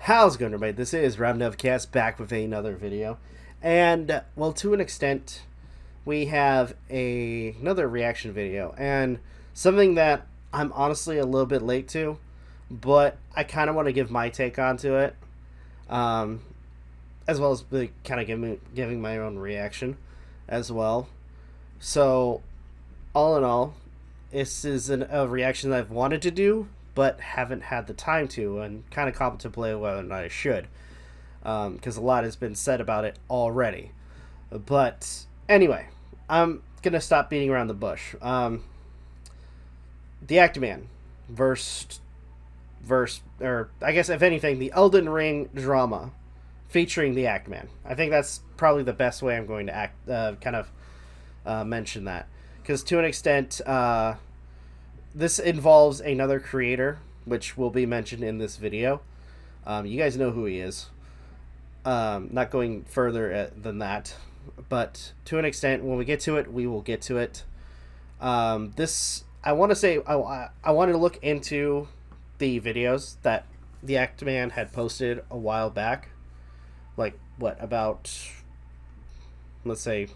How's it going, everybody? This is Novakast back with another video. And, well, to an extent, we have another reaction video. And something that I'm honestly a little bit late to, but I kind of want to give my take onto it. As well as kind of giving my own reaction as well. So, all in all, this is a reaction that I've wanted to do, but haven't had the time to, and kind of contemplate whether or not I should, because a lot has been said about it already. But anyway, I'm gonna stop beating around the bush. The Actman versus, or I guess if anything, the Elden Ring Drama featuring the Actman. I think that's probably the best way I'm going to mention that, because to an extent, this involves another creator, which will be mentioned in this video. You guys know who he is. Not going further than that, but to an extent, when we get to it, we will get to it. This, I want to say, I wanted to look into the videos that the Actman had posted a while back. Like, what, about, let's say,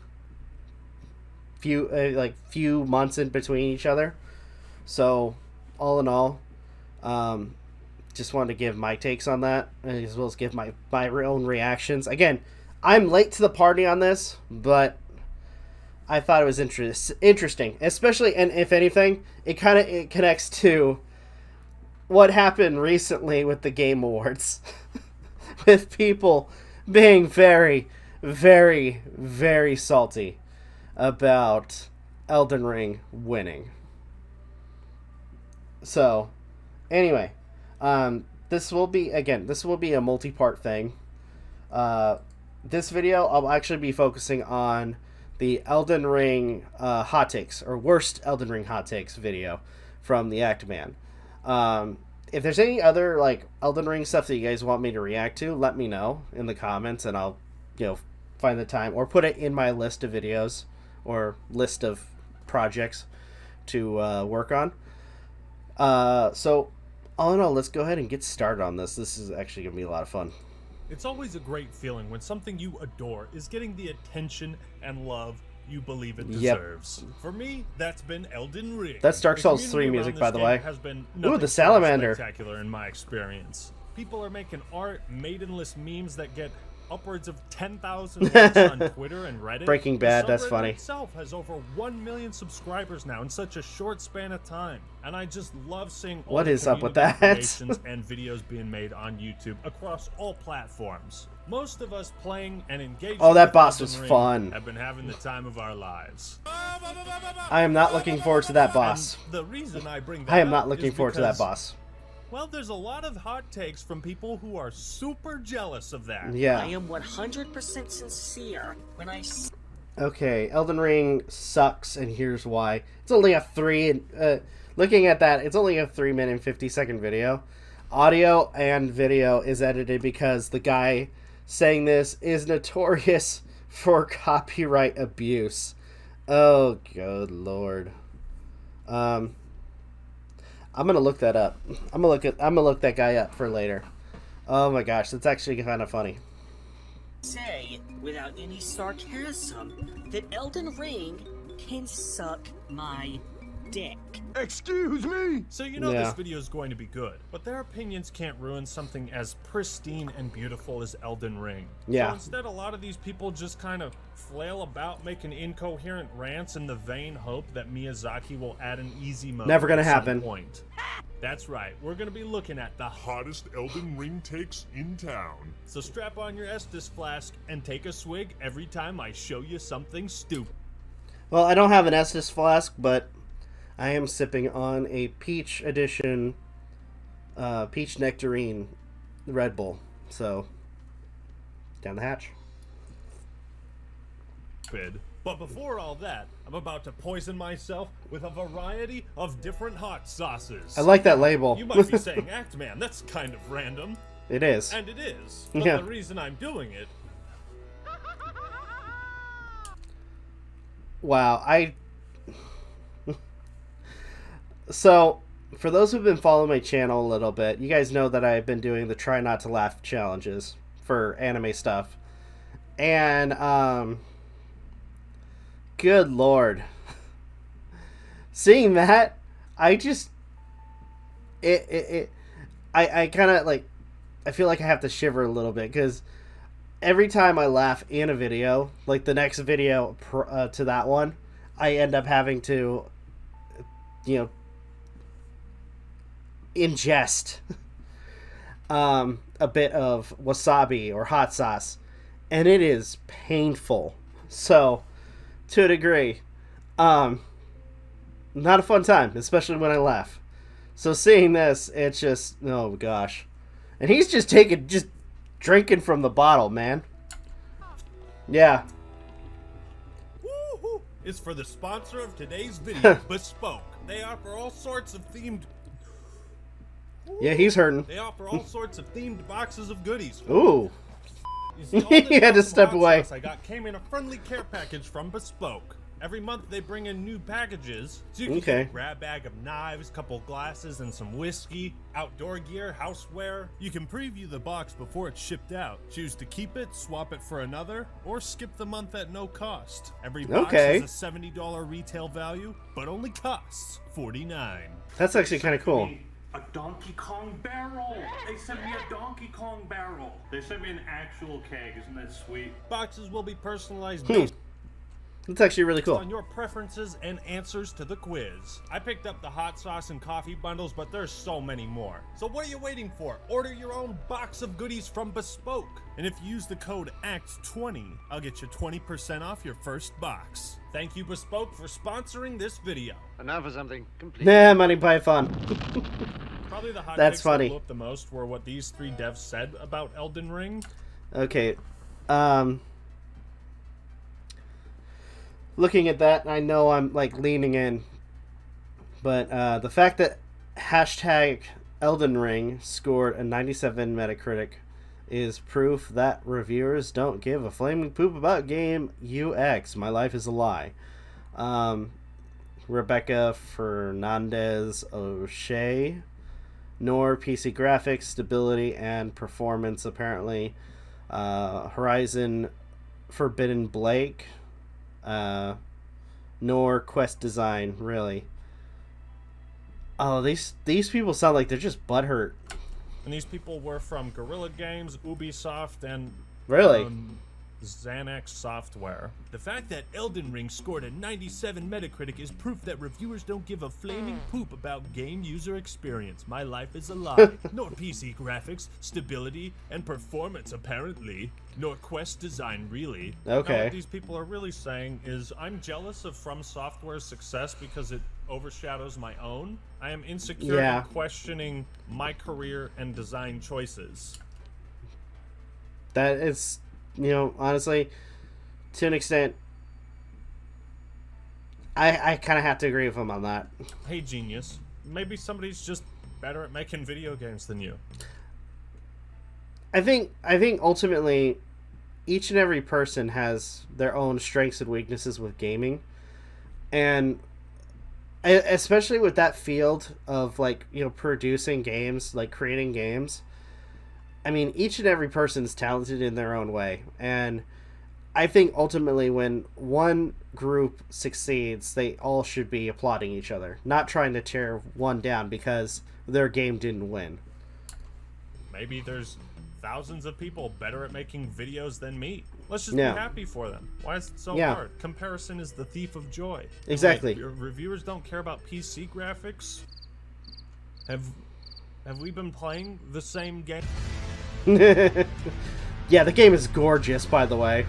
few months in between each other. So, all in all, just wanted to give my takes on that, as well as give my own reactions. Again, I'm late to the party on this, but I thought it was interesting, especially, and if anything, it connects to what happened recently with the Game Awards, with people being very, very, very salty about Elden Ring winning. So, anyway, this will be a multi-part thing. This video, I'll actually be focusing on the Elden Ring hot takes, or worst Elden Ring hot takes video from the Actman. If there's any other, like, Elden Ring stuff that you guys want me to react to, let me know in the comments, and I'll, find the time, or put it in my list of videos, or list of projects to work on. So, all in all, let's go ahead and get started on this. This is actually going to be a lot of fun. It's always a great feeling when something you adore is getting the attention and love you believe it deserves. Yep. For me, that's been Elden Ring. That's Dark Souls 3 music, by the way. Has been ooh, the salamander. Spectacular in my experience. People are making art, maidenless memes that get upwards of 10,000 likes on Twitter and Reddit. Breaking Bad, that's funny. Itself has over 1 million subscribers now in such a short span of time, and I just love seeing all what the is up with that creations and videos being made on YouTube across all platforms. Most of us playing and engaging. Oh, that boss Elden was Ring fun. Have been having the time of our lives. I am not looking forward to that boss. And the reason I bring that I am up not looking is forward to that because, boss. well, there's a lot of hot takes from people who are super jealous of that. Yeah. I am 100% sincere when I. Okay, Elden Ring sucks, and here's why. It's only a looking at that, it's only a 3-minute and 50-second video. Audio and video is edited because the guy saying this is notorious for copyright abuse. Oh, good lord. I'm gonna look that up. I'm gonna look that guy up for later. Oh my gosh, that's actually kind of funny. Say, without any sarcasm, that Elden Ring can suck my dick. Excuse me? So this video is going to be good, but their opinions can't ruin something as pristine and beautiful as Elden Ring. Yeah. So instead, a lot of these people just kind of flail about making incoherent rants in the vain hope that Miyazaki will add an easy mode. Never gonna at some happen. Point. That's right, we're gonna be looking at the Hottest Elden Ring takes in town. So strap on your Estus flask and take a swig every time I show you something stupid. Well, I don't have an Estus flask, but I am sipping on a peach edition, peach nectarine Red Bull. So, down the hatch. But before all that, I'm about to poison myself with a variety of different hot sauces. I like that label. You might be saying, Actman, that's kind of random. It is. And it is. But Yeah. the reason I'm doing it... Wow, So, for those who've been following my channel a little bit, you guys know that I've been doing the try not to laugh challenges for anime stuff. And, good lord. Seeing that, I just, I kind of, like, I feel like I have to shiver a little bit, because every time I laugh in a video, like the next video to that one, I end up having to, you know, ingest a bit of wasabi or hot sauce, and it is painful. So, to a degree, not a fun time, especially when I laugh. So seeing this, it's just, oh gosh. And he's just drinking from the bottle, man. Yeah. Woo-hoo. It's for the sponsor of today's video, Bespoke. They offer all sorts of themed... Yeah, he's hurting. They offer all sorts of themed boxes of goodies. Ooh. You see, all this He had to awesome step hot away. sauce I got came in a friendly care package from Bespoke. Every month they bring in new packages, so you can get a grab bag of knives, couple glasses, and some whiskey, outdoor gear, houseware. You can preview the box before it's shipped out. Choose to keep it, swap it for another, or skip the month at no cost. Every box has a $70 retail value, but only costs $49. That's actually kind of cool. A Donkey Kong barrel! They sent me a Donkey Kong barrel! They sent me an actual keg, isn't that sweet? Boxes will be personalized based That's actually really cool. on your preferences and answers to the quiz. I picked up the hot sauce and coffee bundles, but there's so many more. So what are you waiting for? Order your own box of goodies from Bespoke. And if you use the code ACT20, I'll get you 20% off your first box. Thank you, Bespoke, for sponsoring this video. And now for something completely... Nah, Monty Python. Probably the hot That's takes funny. that blew up the most were what these three devs said about Elden Ring. Okay. Looking at that, I know I'm, like, leaning in. But the fact that hashtag Elden Ring scored a 97 Metacritic is proof that reviewers don't give a flaming poop about game UX. My life is a lie. Rebecca Fernandez O'Shea, nor PC graphics, stability, and performance, apparently. Horizon Forbidden Blake, nor quest design, really. Oh, these people sound like they're just butthurt. And these people were from Guerrilla Games, Ubisoft, and Really? Xanax Software. The fact that Elden Ring scored a 97 Metacritic is proof that reviewers don't give a flaming poop about game user experience. My life is a lie. Nor PC graphics, stability, and performance, apparently. Nor quest design, really. Okay. Now, what these people are really saying is, I'm jealous of From Software's success because it overshadows my own. I am insecure and questioning my career and design choices. That is, you know, honestly, to an extent, I kind of have to agree with him on that. Hey, genius. Maybe somebody's just better at making video games than you. I think ultimately, each and every person has their own strengths and weaknesses with gaming, and especially with that field of, like, you know, producing games, like creating games. I mean, each and every person's talented in their own way, and I think ultimately when one group succeeds, they all should be applauding each other, not trying to tear one down because their game didn't win. Maybe there's thousands of people better at making videos than me. Let's just be happy for them. Why is it so hard? Comparison is the thief of joy. Exactly. Your reviewers don't care about PC graphics? Have we been playing the same game? Yeah, the game is gorgeous, by the way.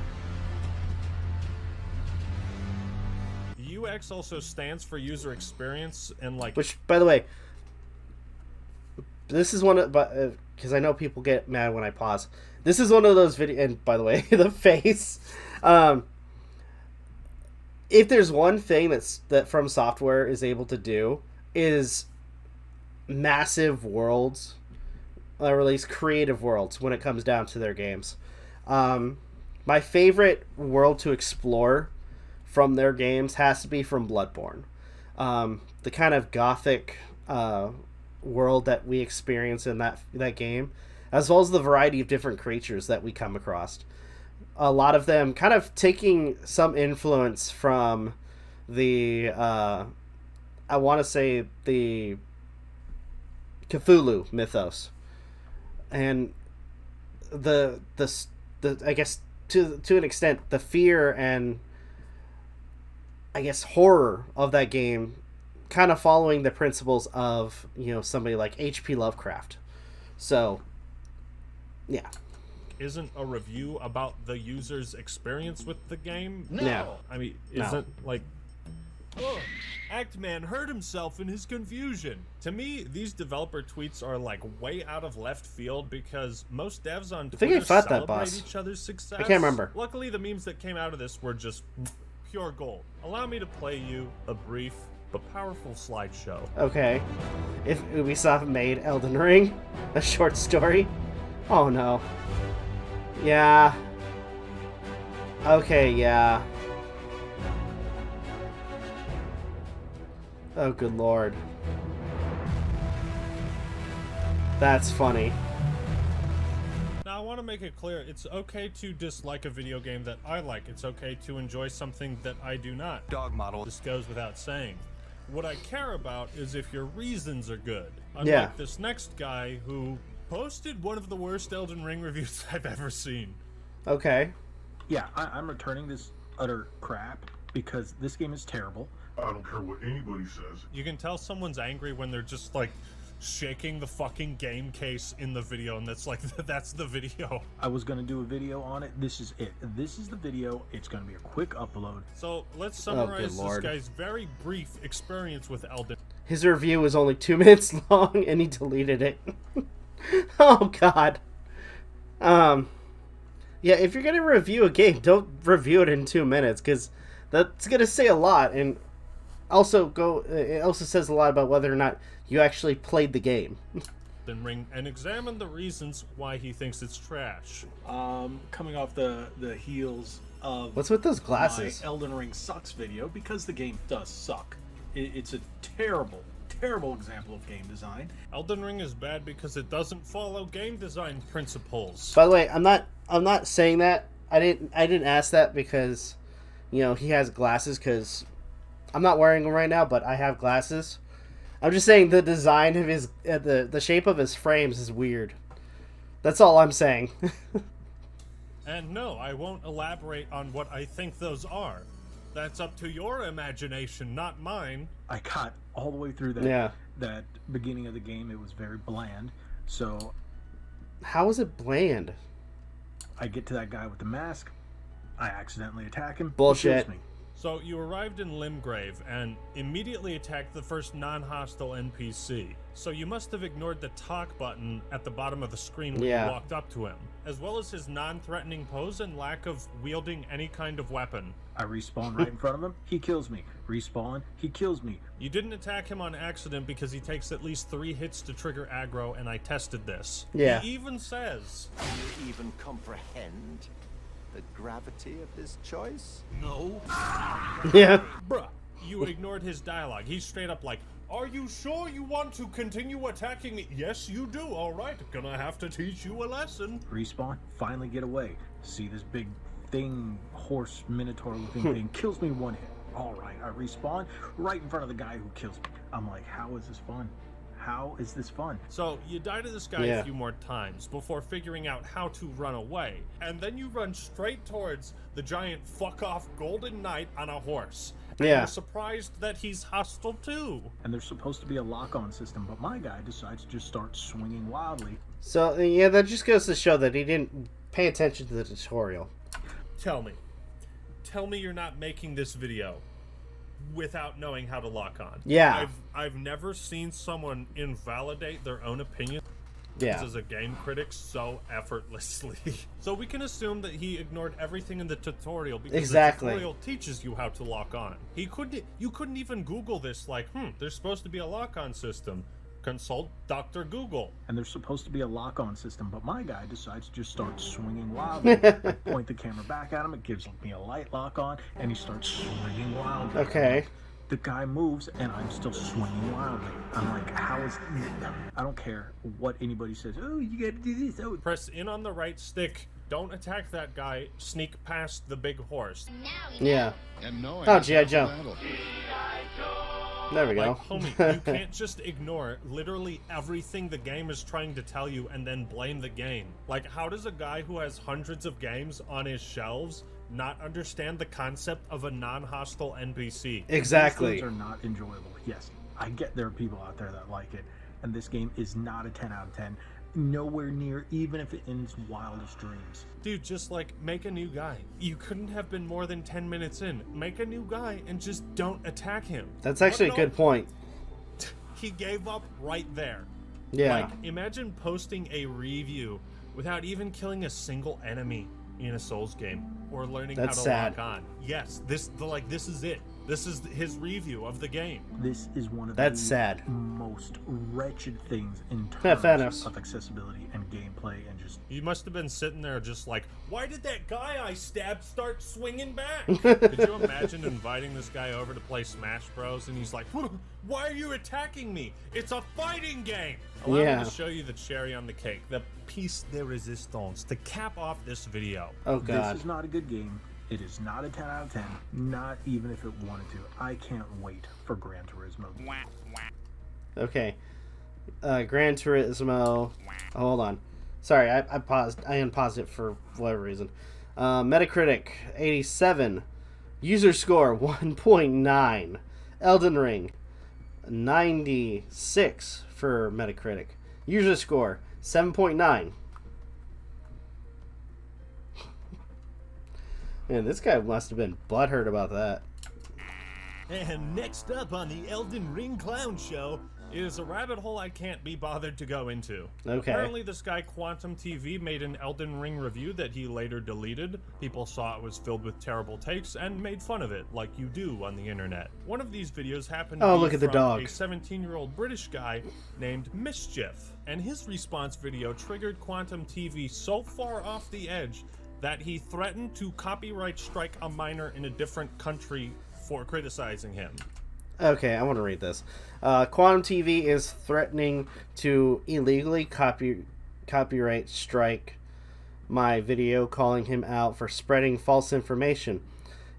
UX also stands for user experience, and like... Which, by the way, this is one of... because I know people get mad when I pause. This is one of those videos... And, by the way, the face. If there's one thing that From Software is able to do, is massive worlds, or at least creative worlds, when it comes down to their games. My favorite world to explore from their games has to be from Bloodborne. The kind of gothic world that we experience in that game, as well as the variety of different creatures that we come across. A lot of them kind of taking some influence from the I want to say the Cthulhu mythos, and the I guess to an extent the fear and I guess horror of that game, kind of following the principles of, you know, somebody like H.P. Lovecraft. So, yeah. Isn't a review about the user's experience with the game? No. I mean, isn't like, oh, Actman hurt himself in his confusion. To me, these developer tweets are like way out of left field because most devs on Twitter fought that celebrate boss. each other's success. I can't remember. Luckily, the memes that came out of this were just pure gold. Allow me to play you a brief but powerful slideshow. Okay. If Ubisoft made Elden Ring a short story? Oh no. Yeah. Okay, yeah. Oh, good lord. That's funny. Now, I want to make it clear, it's okay to dislike a video game that I like. It's okay to enjoy something that I do not. Dog model. This goes without saying. What I care about is if your reasons are good. Unlike Yeah. this next guy who posted one of the worst Elden Ring reviews I've ever seen. Okay. Yeah, I'm returning this utter crap because this game is terrible. I don't care what anybody says. You can tell someone's angry when they're just like shaking the fucking game case in the video, and that's like, that's the video. I was going to do a video on it. This is it. This is the video. It's going to be a quick upload. So let's Oh, summarize good this lord. guy's very brief experience with Elden. His review was only 2 minutes long, and he deleted it. Oh god. Yeah, if you're gonna review a game, don't review it in 2 minutes, because that's gonna say a lot, and it also says a lot about whether or not you actually played the game. Elden Ring and examine the reasons why he thinks it's trash. Coming off the heels of What's with those glasses? my Elden Ring sucks video, because the game does suck. It's a terrible example of game design. Elden Ring is bad because it doesn't follow game design principles. By the way, I'm not saying that. I didn't ask that because, you know, he has glasses, because I'm not wearing them right now, but I have glasses. I'm just saying the design of his the shape of his frames is weird. That's all I'm saying. And no, I won't elaborate on what I think those are. That's up to your imagination, not mine. I got all the way through that. Yeah. That beginning of the game, it was very bland. So How is it bland? I get to that guy with the mask. I accidentally attack him. he Bullshit. kills me. So you arrived in Limgrave and immediately attacked the first non-hostile NPC. So you must have ignored the talk button at the bottom of the screen when Yeah. you walked up to him, as well as his non-threatening pose and lack of wielding any kind of weapon. I respawn right in front of him. He kills me. Respawn. He kills me. You didn't attack him on accident because he takes at least 3 hits to trigger aggro, and I tested this. Yeah. He even says, Do you even comprehend the gravity of this choice? Yeah. bruh, you ignored his dialogue. He's straight up like, are you sure you want to continue attacking me? Yes, you do. All right, gonna have to teach you a lesson. Respawn. Finally get away. See this big thing, horse minotaur looking thing. Kills me 1 hit. All right, I respawn right in front of the guy who kills me. I'm like, how is this fun? How is this fun? So you die to this guy Yeah. a few more times before figuring out how to run away. And then you run straight towards the giant fuck-off golden knight on a horse. And Yeah. you're surprised that he's hostile too. And there's supposed to be a lock-on system, but my guy decides to just start swinging wildly. So yeah, that just goes to show that he didn't pay attention to the tutorial. Tell me you're not making this video without knowing how to lock on. Yeah. I've never seen someone invalidate their own opinion Yeah. as a game critic so effortlessly. So we can assume that he ignored everything in the tutorial because Exactly. the tutorial teaches you how to lock on. You couldn't even Google this like, there's supposed to be a lock-on system. Consult Dr. Google. And there's supposed to be a lock-on system, but my guy decides to just start swinging wildly. I point the camera back at him, it gives me a light lock-on, and he starts swinging wildly. Okay. The guy moves, and I'm still swinging wildly. I'm like, how is... I don't care what anybody says. Oh, you gotta do this. Oh. Press in on the right stick. Don't attack that guy. Sneak past the big horse. Yeah. Oh, G.I. Joe. There we go. Like, homie, you can't just ignore literally everything the game is trying to tell you and then blame the game. Like, how does a guy who has hundreds of games on his shelves not understand the concept of a non-hostile NPC? Exactly. These games are not enjoyable. Yes, I get there are people out there that like it, and this game is not a 10 out of 10. Nowhere near, even if it ends wildest dreams. Dude, just like, make a new guy. You couldn't have been more than 10 minutes in. Make a new guy and just don't attack him. That's actually a good point. He gave up right there. Yeah. Like, imagine posting a review without even killing a single enemy in a Souls game, or learning how to lock on. Yes, this is it. This is his review of the game. This is one of That's the sad. most wretched things in Yeah, terms of accessibility and gameplay, and just... You must have been sitting there just like, why did that guy I stabbed start swinging back? Could you imagine inviting this guy over to play Smash Bros. And he's like, why are you attacking me? It's a fighting game! Allow me to show you the cherry on the cake, the piece de resistance, to cap off this video. Oh god. This is not a good game. It is not a 10 out of 10, not even if it wanted to. I can't wait for Gran Turismo. Okay. Gran Turismo. Oh, hold on. Sorry, I paused. I unpaused it for whatever reason. Metacritic 87. User score 1.9. Elden Ring 96 for Metacritic. User score 7.9. Man, this guy must have been butthurt about that. And next up on the Elden Ring Clown Show is a rabbit hole I can't be bothered to go into. Okay. Apparently this guy Quantum TV made an Elden Ring review that he later deleted. People saw it was filled with terrible takes and made fun of it, like you do on the internet. One of these videos happened to be look at the from dog. a 17-year-old British guy named Mischief, and his response video triggered Quantum TV so far off the edge that he threatened to copyright strike a minor in a different country for criticizing him. Okay, I want to read this. Quantum TV is threatening to illegally copyright strike my video, calling him out for spreading false information.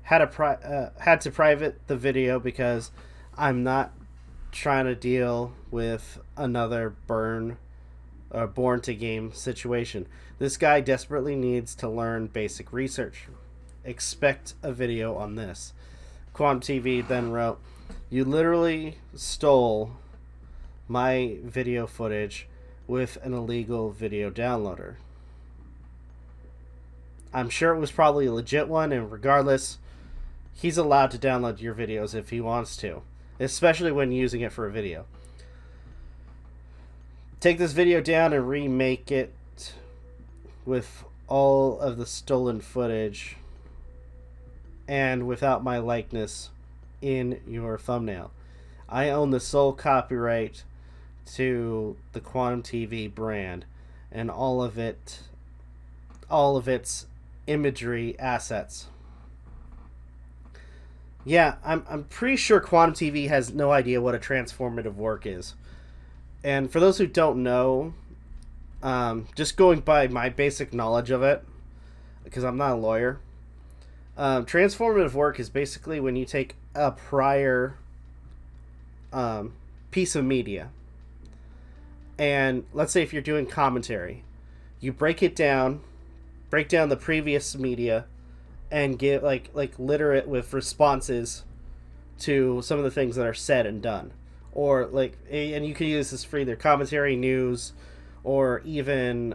Had to private the video because I'm not trying to deal with another Born to Game situation. This guy desperately needs to learn basic research. Expect a video on this. Quantum TV then wrote, "You literally stole my video footage with an illegal video downloader. I'm sure it was probably a legit one, and regardless, he's allowed to download your videos if he wants to, especially when using it for a video. Take this video down and remake it with all of the stolen footage and without my likeness in your thumbnail. I own the sole copyright to the Quantum TV brand and all of its imagery assets." Yeah, I'm pretty sure Quantum TV has no idea what a transformative work is. And for those who don't know, just going by my basic knowledge of it, because I'm not a lawyer, transformative work is basically when you take a prior piece of media, and let's say if you're doing commentary, you break down the previous media and give like litter it with responses to some of the things that are said and done, or and you can use this for either commentary, news, or even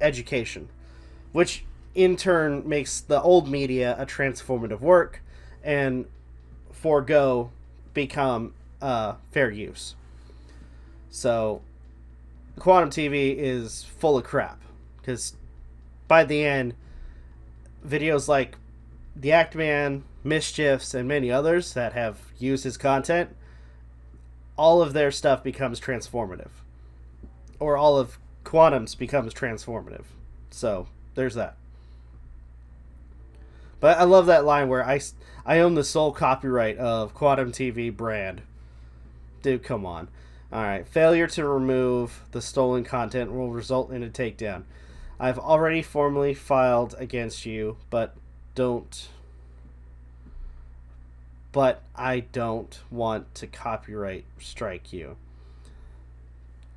education, which in turn makes the old media a transformative work and forego become fair use. So Quantum TV is full of crap, because by the end, videos like The Actman, Mischiefs, and many others that have used his content, all of their stuff becomes transformative, or all of Quantum's becomes transformative. So there's that. But I love that line where I own the sole copyright of Quantum TV brand. Dude, come on. Alright, failure to remove the stolen content will result in a takedown. I've already formally filed against you, but I don't want to copyright strike you.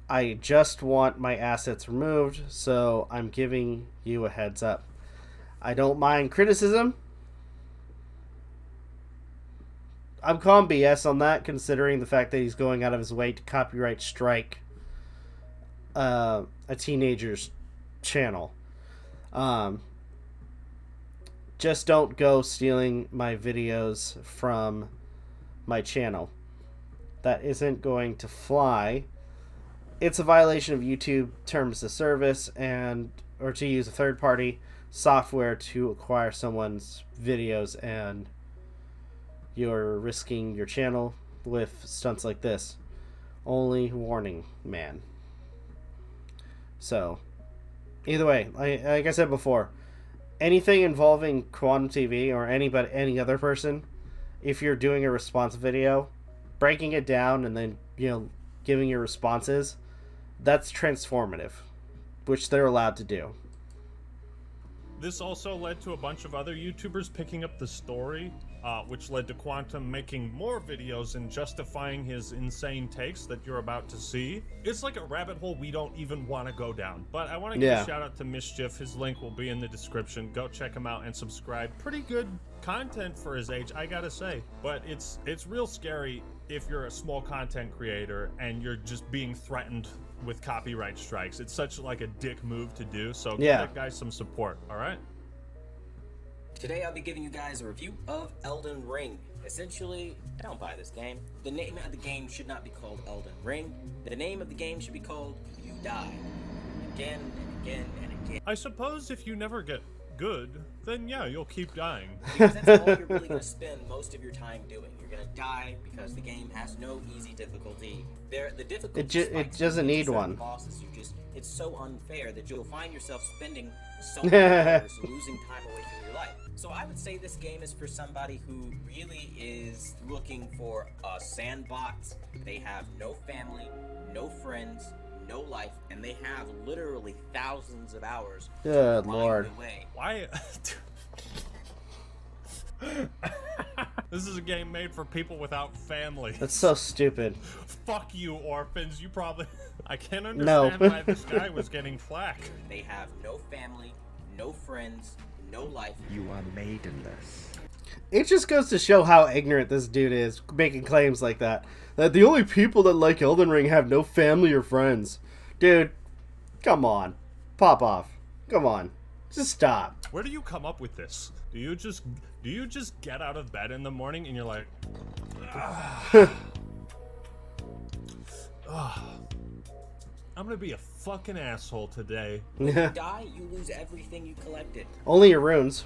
I just want my assets removed, so I'm giving you a heads up. I don't mind criticism. I'm calling BS on that, considering the fact that he's going out of his way to copyright strike a teenager's channel. Just don't go stealing my videos from my channel. That isn't going to fly. It's a violation of YouTube terms of service or to use a third-party software to acquire someone's videos, and you're risking your channel with stunts like this. Only warning, man. So, either way, like I said before, anything involving Quantum TV or any other person, if you're doing a response video, breaking it down and then, giving your responses, that's transformative, which they're allowed to do. This also led to a bunch of other YouTubers picking up the story, which led to Quantum making more videos and justifying his insane takes that you're about to see. It's like a rabbit hole we don't even want to go down. But I want to give a shout out to Mischief. His link will be in the description. Go check him out and subscribe. Pretty good content for his age, I gotta say. But it's real scary if you're a small content creator and you're just being threatened with copyright strikes. It's such like a dick move to do, so give that guy some support. All right, today I'll be giving you guys a review of Elden Ring. Essentially, I don't buy this game. The name of the game should not be called Elden Ring. The name of the game should be called You Die. Again and again and again. I suppose if you never get good, then yeah, you'll keep dying. Because that's all you're really going to spend most of your time doing. You're going to die because the game has no easy difficulty. The difficulty it doesn't need one. Bosses, it's so unfair that you'll find yourself spending so many hours losing time away from your life. So I would say this game is for somebody who really is looking for a sandbox. They have no family, no friends, no life, and they have literally thousands of hours. Good Lord. Away. Why? This is a game made for people without family. That's so stupid. Fuck you, orphans. You probably... I can't understand why this guy was getting flack. They have no family, no friends, no life. You are maidenless. It just goes to show how ignorant this dude is, making claims like that. That the only people that like Elden Ring have no family or friends. Dude, come on. Pop off. Come on. Just stop. Where do you come up with this? Do you just get out of bed in the morning and you're like, I'm gonna be a fucking asshole today. When you die, you lose everything you collected. Only your runes.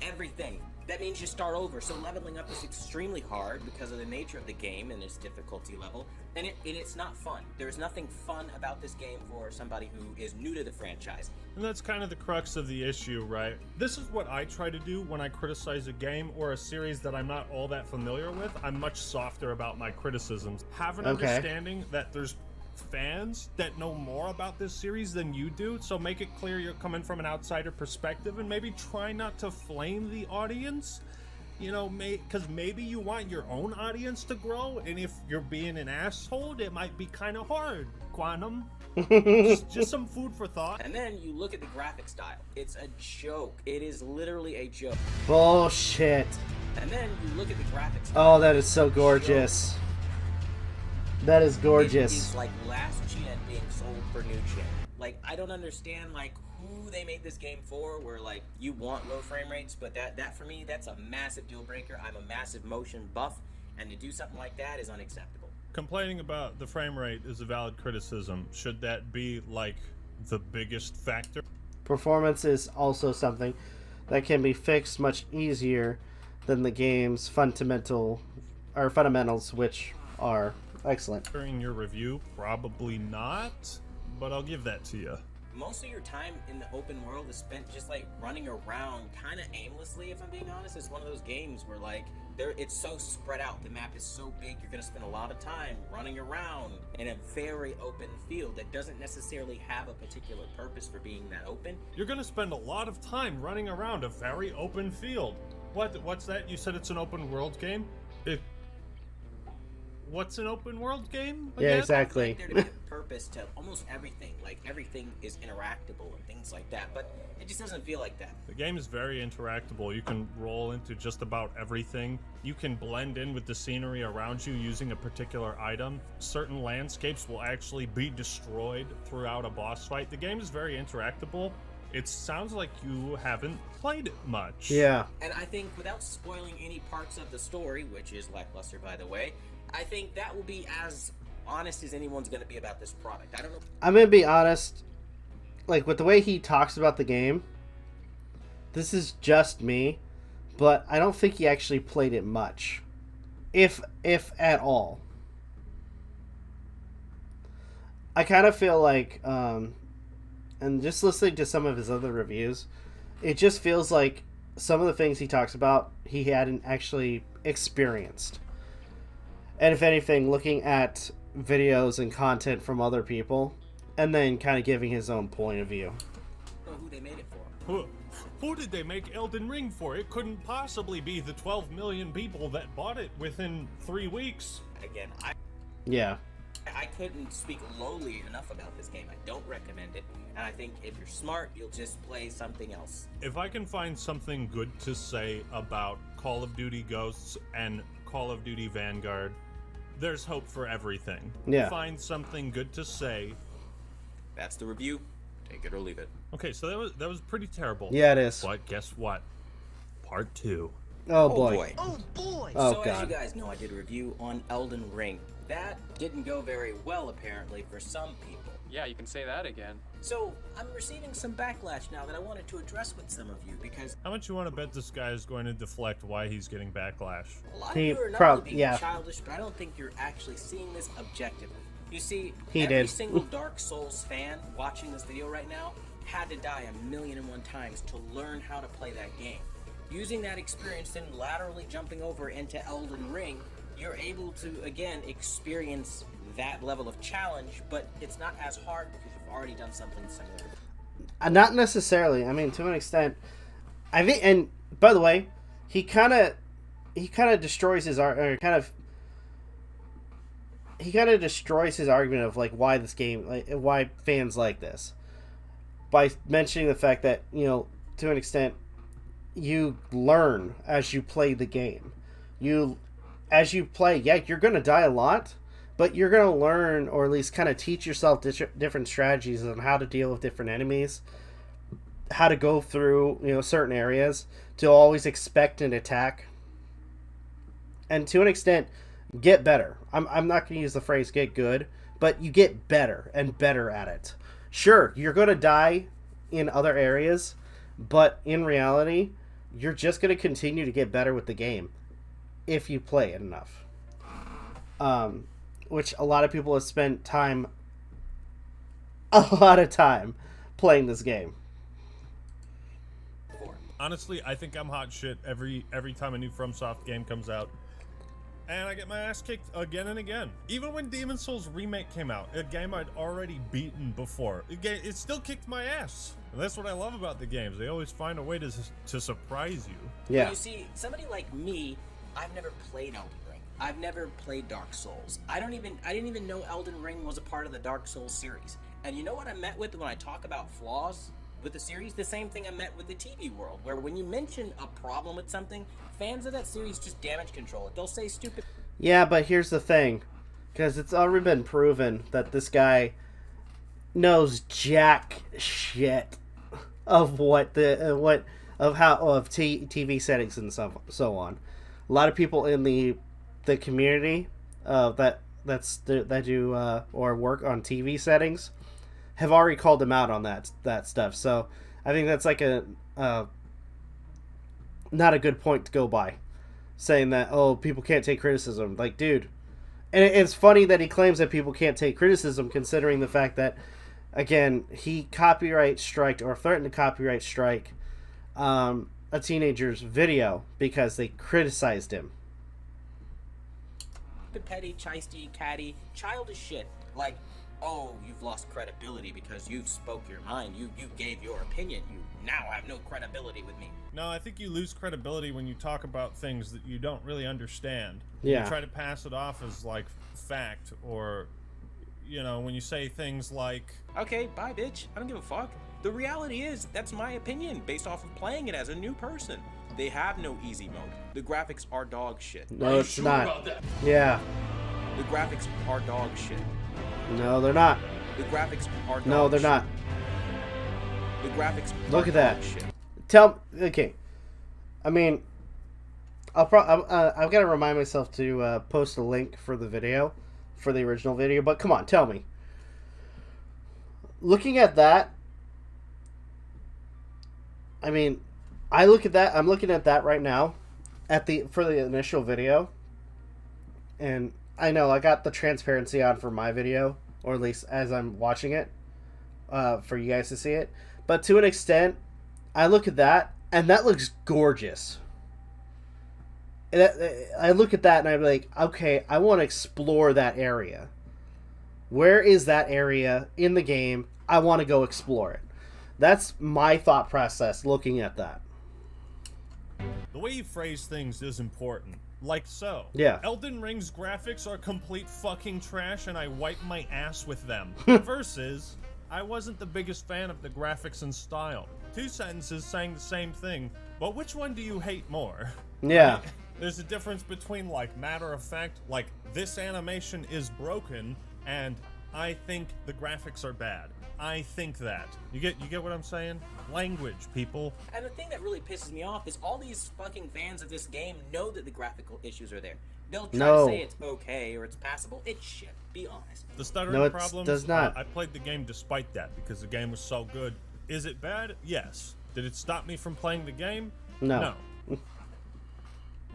Everything. That means you start over, so leveling up is extremely hard because of the nature of the game and its difficulty level, and it's not fun. There's nothing fun about this game for somebody who is new to the franchise. And that's kind of the crux of the issue, right? This is what I try to do when I criticize a game or a series that I'm not all that familiar with. I'm much softer about my criticisms. Have an understanding that there's fans that know more about this series than you do, so make it clear you're coming from an outsider perspective, and maybe try not to flame the audience, because maybe you want your own audience to grow, and if you're being an asshole, it might be kind of hard. Quantum. just some food for thought. And then you look at the graphic style. It's a joke. It is literally a joke. Bullshit. And then you look at the graphic style. Oh, that is so gorgeous. That is gorgeous. It is like last gen being sold for new gen. Like, I don't understand, who they made this game for, where, you want low frame rates, but that for me, that's a massive deal breaker. I'm a massive motion buff, and to do something like that is unacceptable. Complaining about the frame rate is a valid criticism. Should that be, the biggest factor? Performance is also something that can be fixed much easier than the game's fundamentals, which are excellent. During your review, probably not, but I'll give that to you. most of your time in the open world is spent just like running around kind of aimlessly. If I'm being honest, it's one of those games where like it's so spread out, the map is so big, you're going to spend a lot of time running around in a very open field that doesn't necessarily have a particular purpose for being that open. You're going to spend a lot of time running around a very open field. What's that? You said it's an open world game? What's an open world game again? Yeah, exactly. Like there to be a purpose to almost everything. Like everything is interactable and things like that, but it just doesn't feel like that. The game is very interactable. You can roll into just about everything. You can blend in with the scenery around you using a particular item. Certain landscapes will actually be destroyed throughout a boss fight. The game is very interactable. It sounds like you haven't played it much. Yeah. And I think without spoiling any parts of the story, which is lackluster by the way, I think that will be as honest as anyone's going to be about this product. I don't know. I'm going to be honest, like with the way he talks about the game, this is just me, but I don't think he actually played it much. If at all. I kind of feel like, and just listening to some of his other reviews, it just feels like some of the things he talks about, he hadn't actually experienced. And if anything, looking at videos and content from other people, and then kind of giving his own point of view. Who they made it for? Who did they make Elden Ring for? It couldn't possibly be the 12 million people that bought it within 3 weeks. Again, I couldn't speak lowly enough about this game. I don't recommend it, and I think if you're smart, you'll just play something else. If I can find something good to say about Call of Duty Ghosts and Call of Duty Vanguard, there's hope for everything. Yeah. Find something good to say. That's the review. Take it or leave it. Okay, so that was pretty terrible. Yeah, it is. But guess what? Part 2. Oh boy. Oh boy. Oh so god. as you guys know, I did a review on Elden Ring. That didn't go very well apparently for some people. Yeah, you can say that again. So I'm receiving some backlash now that I wanted to address with some of you because How much you want to bet this guy is going to deflect why he's getting backlash? a lot He of you are not prob- only being yeah. childish, but I don't think you're actually seeing this objectively. You see, He every did. single Dark Souls fan watching this video right now had to die 1,000,001 times to learn how to play that game. Using that experience and laterally jumping over into Elden Ring, you're able to, again, experience that level of challenge, but it's not as hard because you've already done something similar. Not necessarily. I mean, to an extent, I think. And by the way, he kind of destroys his destroys his argument of like why this game, like why fans like this, by mentioning the fact that, you know, to an extent, you learn as you play the game. As you play, yeah, you're gonna die a lot, but you're going to learn, or at least kind of teach yourself different strategies on how to deal with different enemies, how to go through, you know, certain areas, to always expect an attack, and to an extent, get better. I'm not going to use the phrase get good, but you get better and better at it. Sure, you're going to die in other areas, but in reality, you're just going to continue to get better with the game if you play it enough. Which a lot of people have spent a lot of time playing this game. Honestly, I think I'm hot shit every time a new FromSoft game comes out. And I get my ass kicked again and again. Even when Demon's Souls Remake came out, a game I'd already beaten before, it still kicked my ass. And that's what I love about the games. They always find a way to surprise you. Yeah. Well, you see, somebody like me, I've never played Elden Ring. I've never played Dark Souls. I didn't even know Elden Ring was a part of the Dark Souls series. And you know what I met with when I talk about flaws with the series? The same thing I met with the TV world, where when you mention a problem with something, fans of that series just damage control it. They'll say stupid. Yeah, but here's the thing, because it's already been proven that this guy knows jack shit of TV settings and so on. A lot of people in the community that do or work on TV settings have already called him out on that stuff. So I think that's like a not a good point to go by, saying that, oh, people can't take criticism. Like, dude, and it's funny that he claims that people can't take criticism, considering the fact that again, he copyright striked or threatened to copyright strike a teenager's video because they criticized him. Petty, chisty, catty, childish shit. Like, oh, you've lost credibility because you spoke your mind. You gave your opinion. You now have no credibility with me. No, I think you lose credibility when you talk about things that you don't really understand. Yeah. You try to pass it off as, like, fact, or, you know, when you say things like... Okay, bye, bitch. I don't give a fuck. The reality is, that's my opinion, based off of playing it as a new person. They have no easy mode. The graphics are dog shit. No, it's not. Yeah. The graphics are dog shit. No, they're not. The graphics are dog shit. No, they're not. The graphics Look are at that. dog shit. Okay. I mean, I've got to remind myself to post a link for the video, for the original video. But come on, tell me. Looking at that, I mean, I'm looking at that right now, for the initial video, and I know I got the transparency on for my video, or at least as I'm watching it, for you guys to see it. But to an extent, I look at that, and that looks gorgeous. I look at that, and I'm like, okay, I want to explore that area. Where is that area in the game? I want to go explore it. That's my thought process looking at that. The way you phrase things is important. Like so. Yeah. Elden Ring's graphics are complete fucking trash and I wipe my ass with them. Versus, I wasn't the biggest fan of the graphics and style. Two sentences saying the same thing, but which one do you hate more? Yeah. Right? There's a difference between, like, matter of fact, like, this animation is broken, and I think the graphics are bad. I think that. You get what I'm saying? Language, people. And the thing that really pisses me off is all these fucking fans of this game know that the graphical issues are there. They'll try to say it's okay or it's passable. It's shit. Be honest. The stuttering problems, does not. I played the game despite that because the game was so good. Is it bad? Yes. Did it stop me from playing the game? No.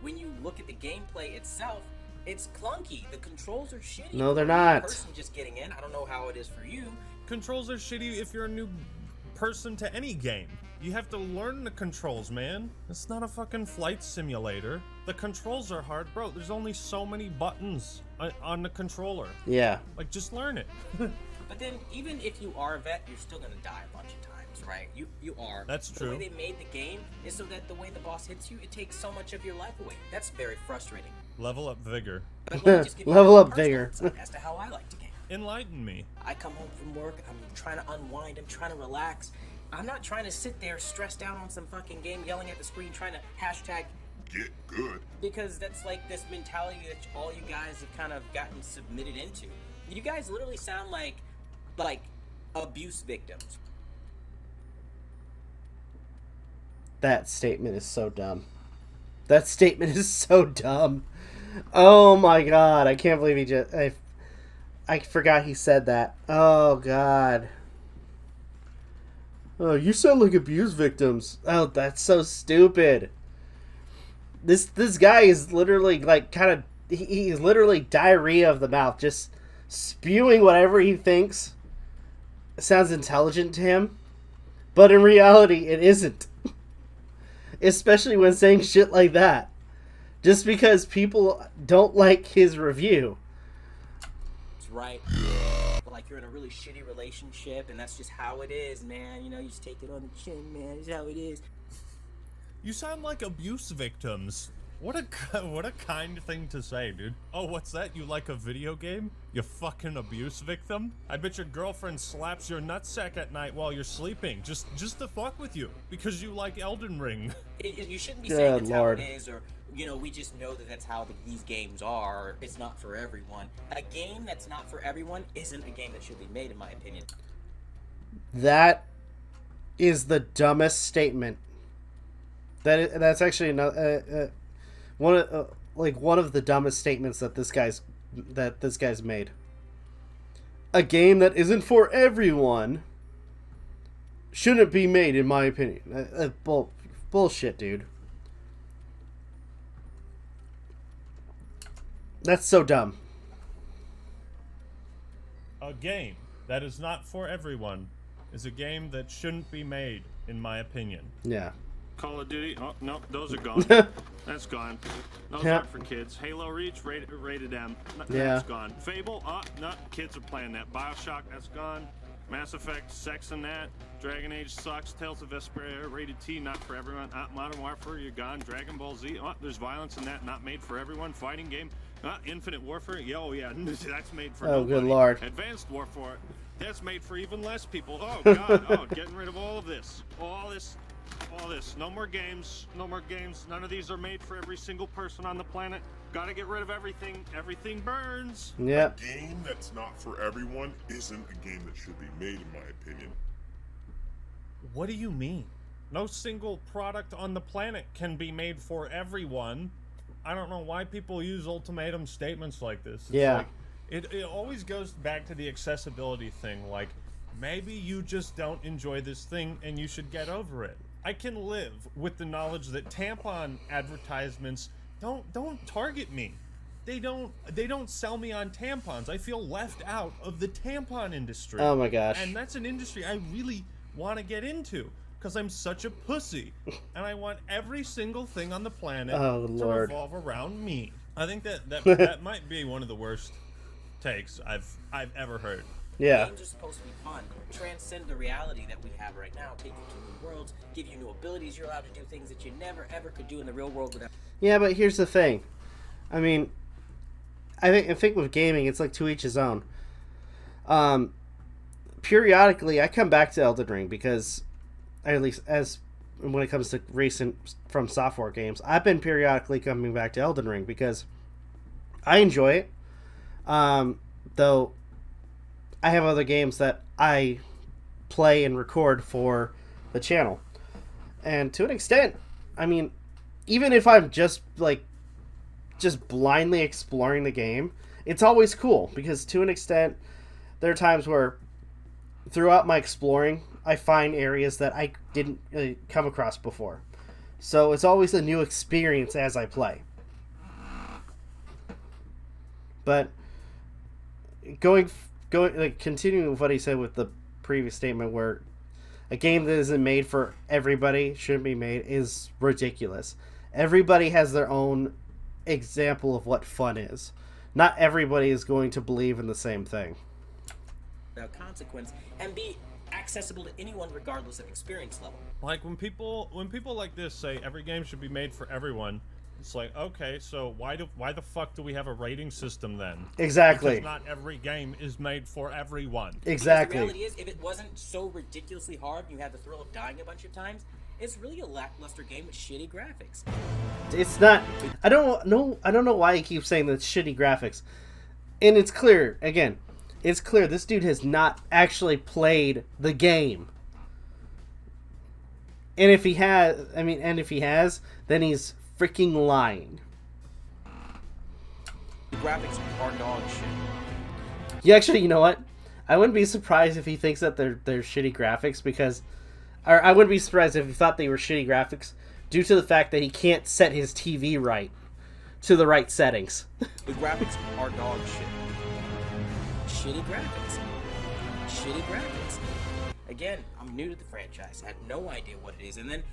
When you look at the gameplay itself, it's clunky. The controls are shitty. No, they're not. Person just getting in. I don't know how it is for you. Controls are shitty if you're a new person to any game. You have to learn the controls, man. It's not a fucking flight simulator. The controls are hard, bro. There's only so many buttons on the controller. Yeah. Like, just learn it. But then, even if you are a vet, you're still gonna die a bunch of times, right? You are. That's true. The way they made the game is so that the way the boss hits you, it takes so much of your life away. That's very frustrating. Level up vigor. But let me just give you Level a up personal vigor. insight as to how I like to game. Enlighten me. I come home from work, I'm trying to unwind, I'm trying to relax. I'm not trying to sit there stressed out on some fucking game, yelling at the screen, trying to hashtag Get good. because that's like this mentality that all you guys have kind of gotten submitted into. You guys literally sound like abuse victims. That statement is so dumb. That statement is so dumb. Oh my god, I can't believe he just... I forgot he said that. Oh god. Oh, you sound like abuse victims. Oh, that's so stupid. This guy is literally like kind of... He's literally diarrhea of the mouth. Just spewing whatever he thinks sounds intelligent to him. But in reality, it isn't. Especially when saying shit like that. Just because people don't like his review. That's right. Like you're in a really shitty relationship and that's just how it is, man. You know, you just take it on the chin, man. It's how it is. You sound like abuse victims. What a kind thing to say, dude. Oh, what's that? You like a video game? You fucking abuse victim? I bet your girlfriend slaps your nutsack at night while you're sleeping, just to fuck with you, because you like Elden Ring. You shouldn't be saying that's how it is, or, you know, we just know that that's how these games are. It's not for everyone. A game that's not for everyone isn't a game that should be made, in my opinion. That is the dumbest statement. That's actually one of the dumbest statements that this guy's made. A game that isn't for everyone shouldn't be made, in my opinion. Bullshit, dude. A game that is not for everyone is a game that shouldn't be made, in my opinion. Yeah. Call of Duty. Oh no, those are gone. That's gone. Those aren't for kids. Halo Reach, rated M. That's gone. Fable. Oh no, kids are playing that. Bioshock. That's gone. Mass Effect. Sex and that. Dragon Age sucks. Tales of Vesperia. Rated T. Not for everyone. Modern Warfare. You're gone. Dragon Ball Z. Oh, there's violence in that. Not made for everyone. Fighting game. Infinite Warfare. Oh yeah, that's made for. Oh, nobody. good lord. Advanced Warfare. That's made for even less people. Oh god. Oh, getting rid of all of this. All this. No more games. No more games. None of these are made for every single person on the planet. Gotta get rid of everything. Everything burns. Yep. A game that's not for everyone isn't a game that should be made, in my opinion. What do you mean? No single product on the planet can be made for everyone. I don't know why people use ultimatum statements like this. It's like, it always goes back to the accessibility thing. Like, maybe you just don't enjoy this thing and you should get over it. I can live with the knowledge that tampon advertisements don't target me. They don't sell me on tampons. I feel left out of the tampon industry. Oh my gosh. And that's an industry I really want to get into because I'm such a pussy and I want every single thing on the planet to revolve around me. I think that might be one of the worst takes I've ever heard. Yeah. Games are supposed to be fun, transcend the reality that we have right now, take you to new worlds, give you new abilities. You're allowed to do things that you never ever could do in the real world without. Yeah, but here's the thing. I mean, I think with gaming, it's like to each his own. Periodically, I come back to Elden Ring because, at least as when it comes to recent From Software games, I've been periodically coming back to Elden Ring because I enjoy it. Though I have other games that I play and record for the channel. And to an extent, I mean, even if I'm just blindly exploring the game, it's always cool because to an extent, there are times where throughout my exploring, I find areas that I didn't come across before. So it's always a new experience as I play. But continuing with what he said with the previous statement where a game that isn't made for everybody shouldn't be made is ridiculous. Everybody has their own example of what fun is. Not everybody is going to believe in the same thing. Without consequence and be accessible to anyone regardless of experience level. Like when people like this say every game should be made for everyone, it's like, okay, so why the fuck do we have a rating system then? Exactly. Because not every game is made for everyone. Exactly. Because the reality is, if it wasn't so ridiculously hard and you had the thrill of dying a bunch of times, it's really a lackluster game with shitty graphics. It's not. I don't know why he keeps saying that shitty graphics. And it's clear, again, it's clear this dude has not actually played the game. And if he has, then he's freaking lying. The graphics are dog shit. Yeah, actually, you know what? I wouldn't be surprised if he thinks that they're shitty graphics because... Or I wouldn't be surprised if he thought they were shitty graphics due to the fact that he can't set his TV right to the right settings. The graphics are dog shit. Shitty graphics. Shitty graphics. Again, I'm new to the franchise. I had no idea what it is, and then...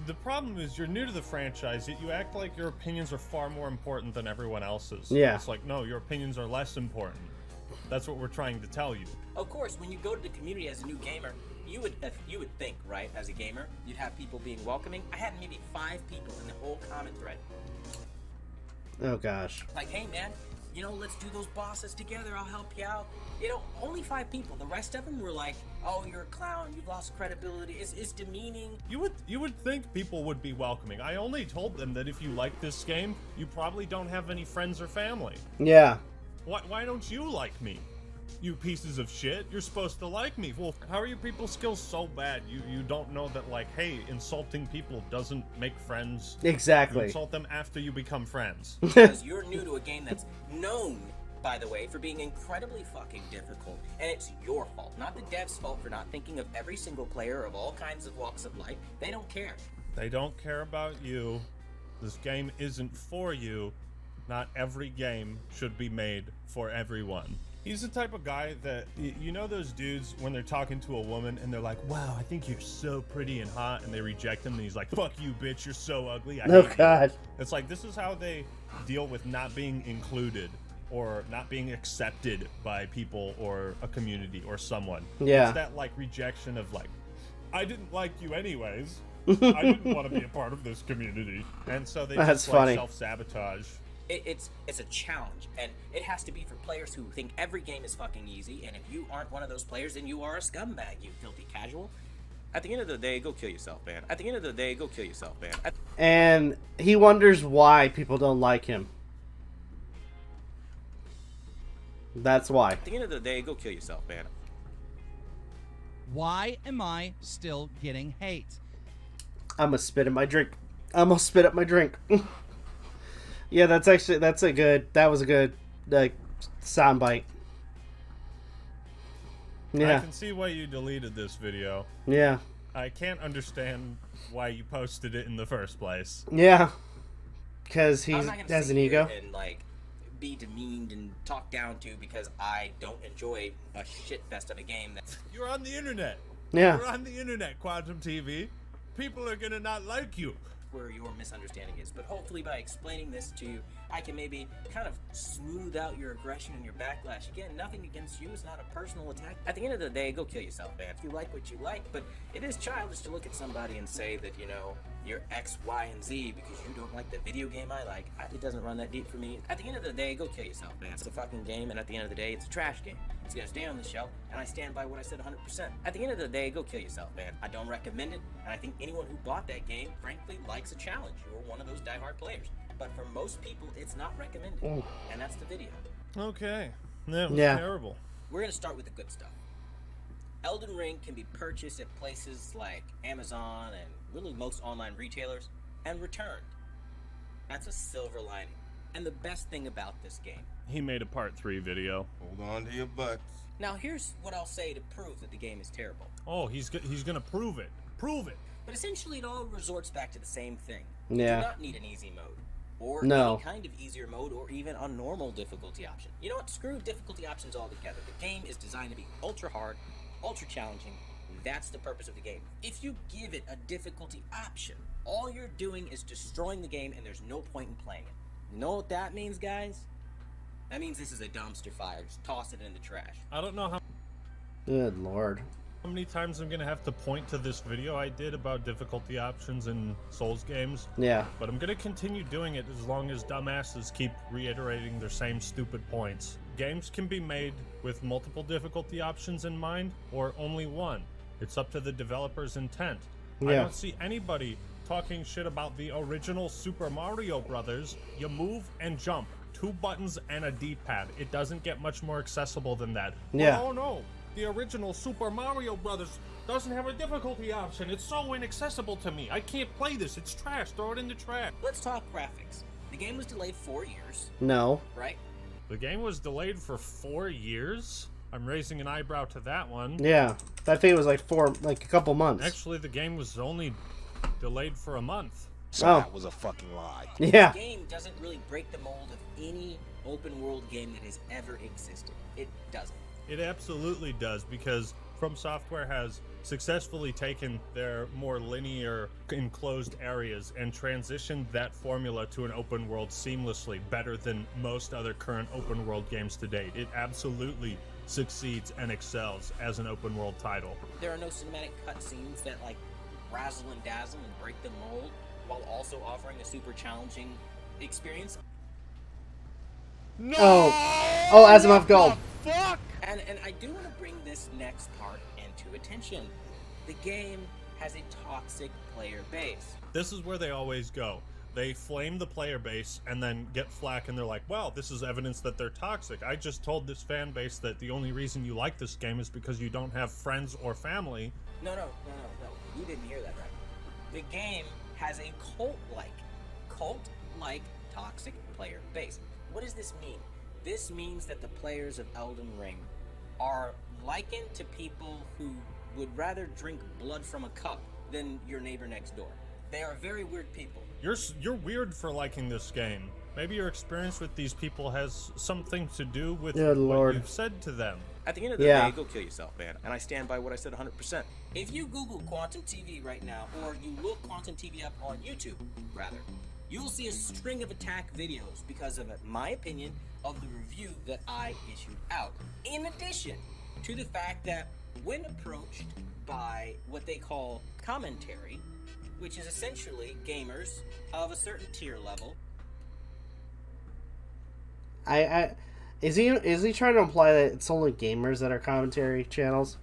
the problem is you're new to the franchise, yet you act like your opinions are far more important than everyone else's. Yeah. It's like, no, your opinions are less important. That's what we're trying to tell you. Of course, when you go to the community as a new gamer, you would think, right, as a gamer, you'd have people being welcoming. I had maybe 5 people in the whole comment thread. Oh, gosh. Like, hey, man, let's do those bosses together. I'll help you out. Only 5 people. The rest of them were like, oh, you're a clown. You've lost credibility. It's demeaning. You would think people would be welcoming. I only told them that if you like this game, you probably don't have any friends or family. Yeah. Why don't you like me? You pieces of shit, you're supposed to like me. Well, how are your people skills so bad? You don't know that, like, hey, insulting people doesn't make friends. Exactly. You insult them after you become friends. Because you're new to a game that's known, by the way, for being incredibly fucking difficult. And it's your fault, not the devs' fault for not thinking of every single player of all kinds of walks of life. They don't care. They don't care about you. This game isn't for you. Not every game should be made for everyone. He's the type of guy that, you know those dudes when they're talking to a woman and they're like, wow, I think you're so pretty and hot, and they reject him and he's like, fuck you, bitch, you're so ugly. I hate you. God. It's like, this is how they deal with not being included or not being accepted by people or a community or someone. Yeah. It's that like rejection of like, I didn't like you anyways. I didn't want to be a part of this community. And so they That's just funny. like self-sabotage. It's a challenge, and it has to be for players who think every game is fucking easy, and if you aren't one of those players, then you are a scumbag, you filthy casual. At the end of the day, go kill yourself, man. At the end of the day, go kill yourself, man. And he wonders why people don't like him. That's why. At the end of the day, go kill yourself, man. Why am I still getting hate? I'm gonna spit in my drink. I'm gonna spit up my drink. Yeah, that was a good soundbite. Yeah. I can see why you deleted this video. Yeah. I can't understand why you posted it in the first place. Yeah. Because he I'm not gonna has sit an ego. here and like be demeaned and talked down to because I don't enjoy a shit fest of a game that You're on the internet. Yeah. You're on the internet, Quantum TV. People are gonna not like you. where your misunderstanding is. But hopefully by explaining this to you, I can maybe kind of smooth out your aggression and your backlash. Again, nothing against you. It's not a personal attack. At the end of the day, go kill yourself, man. If you like what you like, but it is childish to look at somebody and say that, you know, you're X, Y, and Z because you don't like the video game I like. It doesn't run that deep for me. At the end of the day, go kill yourself, man. It's a fucking game, and at the end of the day, it's a trash game. It's gonna stay on the shelf, and I stand by what I said 100%. At the end of the day, go kill yourself, man. I don't recommend it, and I think anyone who bought that game, frankly, likes a challenge. You're one of those diehard players. But for most people, it's not recommended, and that's the video. Okay. That was Yeah. terrible. We're gonna start with the good stuff. Elden Ring can be purchased at places like Amazon and really most online retailers and returned. That's a silver lining. And the best thing about this game. He made a part 3 video. Hold on to your butts. Now here's what I'll say to prove that the game is terrible. Oh, he's gonna prove it. Prove it. But essentially it all resorts back to the same thing. Yeah. You do not need an easy mode. Or No. any kind of easier mode, or even a normal difficulty option. You know what? Screw difficulty options altogether. The game is designed to be ultra hard, ultra challenging. That's the purpose of the game. If you give it a difficulty option, all you're doing is destroying the game, and there's no point in playing it. You know what that means, guys? That means this is a dumpster fire. Just toss it in the trash. I don't know how Good lord. many times I'm gonna have to point to this video I did about difficulty options in Souls games. Yeah. But I'm gonna continue doing it as long as dumbasses keep reiterating their same stupid points. Games can be made with multiple difficulty options in mind, or only one. It's up to the developer's intent. I Yeah. don't see anybody talking shit about the original Super Mario Brothers. You move and jump. 2 buttons and a D-pad. It doesn't get much more accessible than that. Yeah. Oh no, the original Super Mario Brothers doesn't have a difficulty option. It's so inaccessible to me. I can't play this. It's trash. Throw it in the trash. Let's talk graphics. The game was delayed 4 years, No. right? The game was delayed for 4 years? I'm raising an eyebrow to that one. Yeah. That thing was like a couple months. Actually, the game was only delayed for a month. So Oh. that was a fucking lie. Yeah. The game doesn't really break the mold of any open world game that has ever existed. It doesn't. It absolutely does, because From Software has successfully taken their more linear enclosed areas and transitioned that formula to an open world seamlessly, better than most other current open world games to date. It absolutely succeeds and excels as an open world title. There are no cinematic cutscenes that like razzle and dazzle and break the mold while also offering a super challenging experience. No! Oh, Asimov Gold. Fuck! And I do want to bring this next part into attention. The game has a toxic player base. This is where they always go. They flame the player base and then get flack, and they're like, well, this is evidence that they're toxic. I just told this fan base that the only reason you like this game is because you don't have friends or family. No. You didn't hear that right. The game has a cult-like toxic player base. What does this mean? This means that the players of Elden Ring are likened to people who would rather drink blood from a cup than your neighbor next door. They are very weird people. You're weird for liking this game. Maybe your experience with these people has something to do with Good what Lord. you've said to them. At the end of the day, go kill yourself, man. And I stand by what I said 100%. If you Google Quantum TV right now, or you look Quantum TV up on YouTube, rather, you'll see a string of attack videos because of, my opinion, of the review that I issued out. In addition to the fact that when approached by what they call commentary, which is essentially gamers of a certain tier level. Is he trying to imply that it's only gamers that are commentary channels?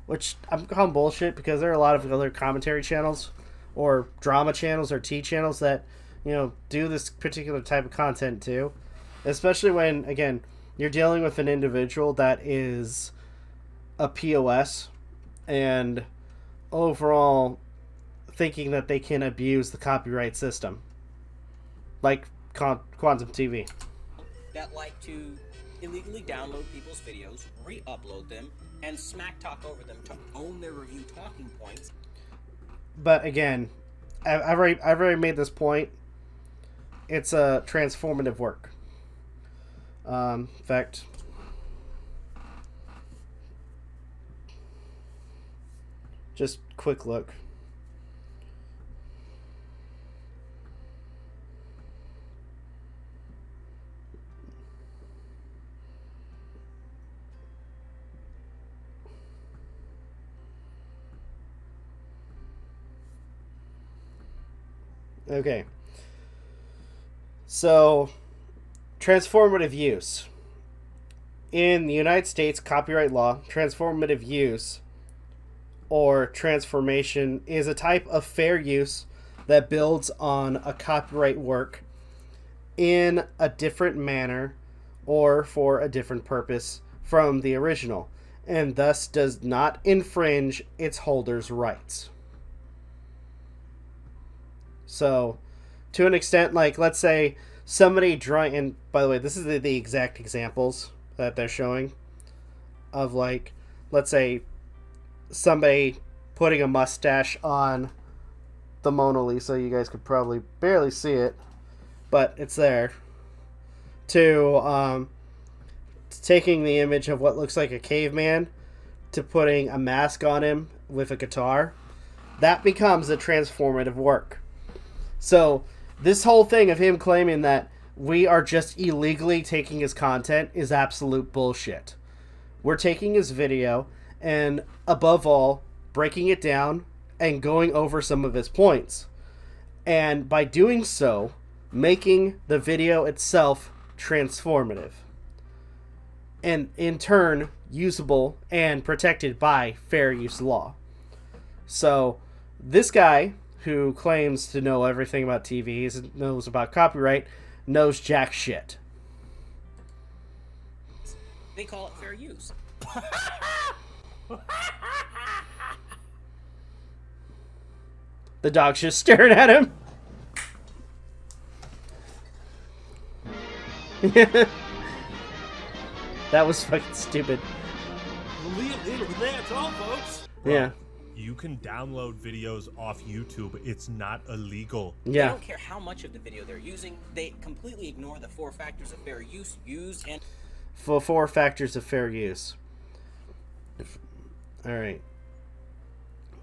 Which I'm calling bullshit, because there are a lot of other commentary channels or drama channels or T channels that, you know, do this particular type of content too. Especially when, again, you're dealing with an individual that is a POS and overall thinking that they can abuse the copyright system. Like Quantum TV. That like to illegally download people's videos, re-upload them, and smack talk over them to own their review talking points. But again, I've already made this point. It's a transformative work. In fact, just quick look. Okay. So, transformative use. In the United States copyright law, transformative use or transformation is a type of fair use that builds on a copyright work in a different manner or for a different purpose from the original, and thus does not infringe its holder's rights. So, to an extent, like, let's say somebody drawing, and by the way, this is the exact examples that they're showing of, like, let's say somebody putting a mustache on the Mona Lisa. You guys could probably barely see it, but it's there. To taking the image of what looks like a caveman to putting a mask on him with a guitar. That becomes a transformative work. So, this whole thing of him claiming that we are just illegally taking his content is absolute bullshit. We're taking his video and, above all, breaking it down and going over some of his points. And by doing so, making the video itself transformative. And, in turn, usable and protected by fair use law. So, this guy who claims to know everything about TVs, knows about copyright, knows jack shit. They call it fair use. The dog's just staring at him. That was fucking stupid. That's all, folks. Yeah. You can download videos off YouTube. It's not illegal. Yeah. They don't care how much of the video they're using. They completely ignore the 4 factors of fair use, and... For 4 factors of fair use. Alright.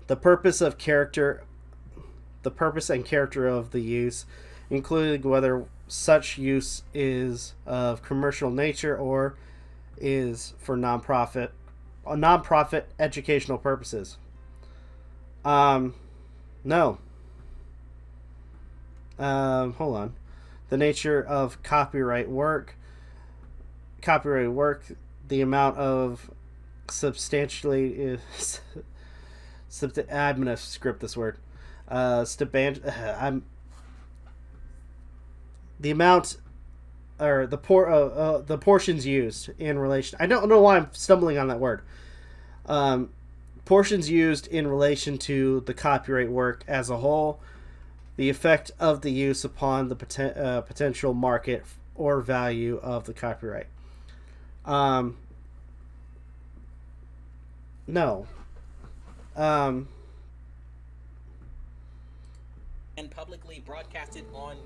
The purpose and character of the use, including whether such use is of commercial nature or is for non-profit educational purposes. No. Hold on. The nature of copyright work, the amount of substantially I'm gonna script this word. The amount or the portions used in relation. I don't know why I'm stumbling on that word. Portions used in relation to the copyright work as a whole, the effect of the use upon the potential market or value of the copyright. No. And publicly broadcasted on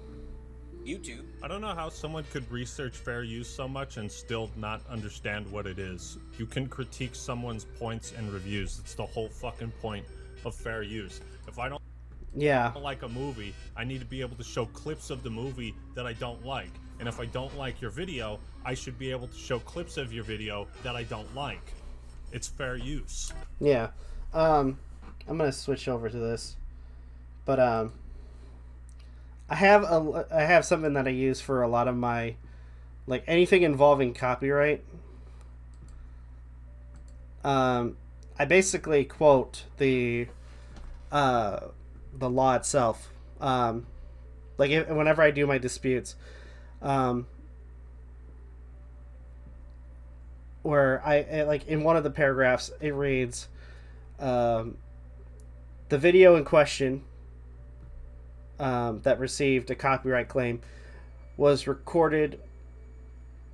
YouTube. I don't know how someone could research fair use so much and still not understand what it is. You can critique someone's points and reviews. It's the whole fucking point of fair use. If I don't like a movie, I need to be able to show clips of the movie that I don't like. And if I don't like your video, I should be able to show clips of your video that I don't like. It's fair use. Yeah. I'm gonna switch over to this. But I have something that I use for a lot of my, like, anything involving copyright. I basically quote the law itself. Whenever I do my disputes, where like in one of the paragraphs it reads, the video in question that received a copyright claim was recorded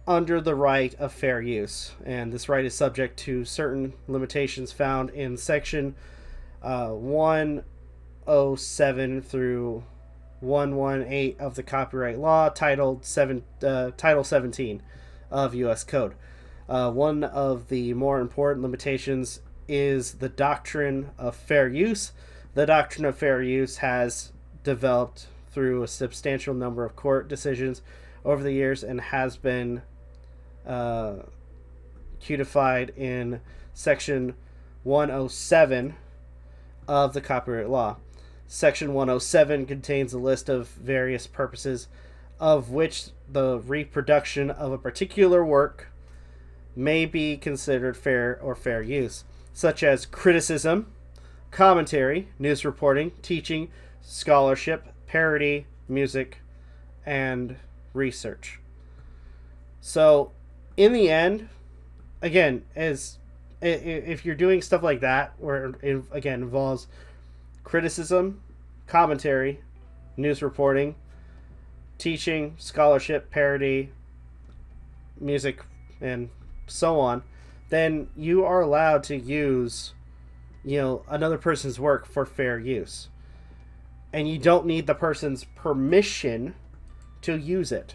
under the right of fair use, and this right is subject to certain limitations found in section 107 through 118 of the copyright law, title 17 of U.S. Code. One of the more important limitations is the doctrine of fair use. The doctrine of fair use has developed through a substantial number of court decisions over the years and has been codified in section 107 of the copyright law. Section 107 contains a list of various purposes of which the reproduction of a particular work may be considered fair or fair use, such as criticism, commentary, news reporting, teaching, scholarship, parody, music, and research. So, in the end, again, if you're doing stuff like that, where it again involves criticism, commentary, news reporting, teaching, scholarship, parody, music, and so on, then you are allowed to use, another person's work for fair use. And you don't need the person's permission to use it.